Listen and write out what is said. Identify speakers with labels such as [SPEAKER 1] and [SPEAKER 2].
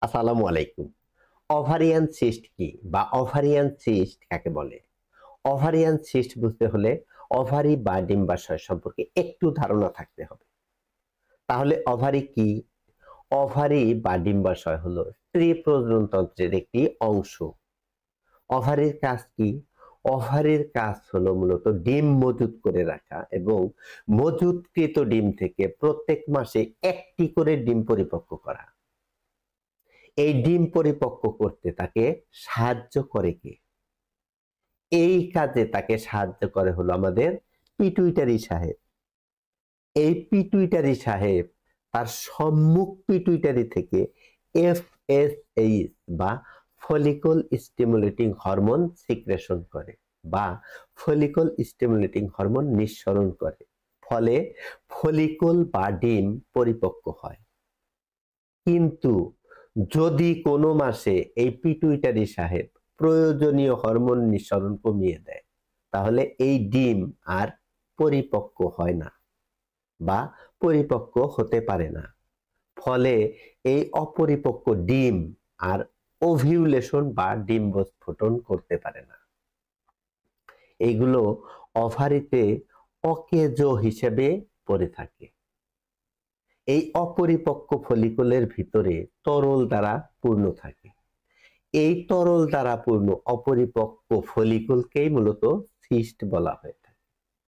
[SPEAKER 1] আসসালামু আলাইকুম। Ovarian cyst কি বা ওভারিয়ান সিস্ট কাকে বলে? ওভারিয়ান সিস্ট বুঝতে হলে ওভারি বা ডিম্বাশয় সম্পর্কে একটু ধারণা থাকতে হবে। তাহলে ওভারি কি? ওভারি বা ডিম্বাশয় হলো স্ত্রী প্রজননতন্ত্রের একটি অংশ। ওভারির কাজ কি? ওভারির কাজ হলো মূলত ডিম মজুত করে রাখা এবং মজুতকৃত ডিম থেকে প্রত্যেক মাসে একটি করে ডিম পরিপক্ক করা। এই ডিম পরিপক্ক করতে তাকে সাহায্য করে কে? এই কাজে তাকে সাহায্য করে হলো আমাদের পিটুইটারি সাহেব। এই পিটুইটারি সাহেব তার সম্মুখ পিটুইটারি থেকে এফএসএইচ বা ফলিকল স্টিমুলেটিং হরমোন সিক্রেশন করে বা ফলিকল স্টিমুলেটিং হরমোন নিঃসরণ করে। ফলে ফলিকল বা ডিম পরিপক্ক হয়। কিন্তু যদি কোনো মাসে এই পিটুইটারি সাহেব প্রয়োজনীয় হরমোন নিঃসরণ কমিয়ে দেয়, তাহলে এই ডিম আর পরিপক্ক হয় না বা পরিপক্ক হতে পারে না। ফলে এই অপরিপক্ক ডিম আর ওভিউলেশন বা ডিম্বস্ফোটন করতে পারে না। এগুলো ওভারিতে অকেজো হিসেবে পড়ে থাকে। এই অপরিপক্ক ফলিকলের ভিতরে তরল দ্বারা পূর্ণ থাকে। এই তরল দ্বারা পূর্ণ অপরিপক্ক ফলিকলকেই মূলত সিস্ট বলা হয়।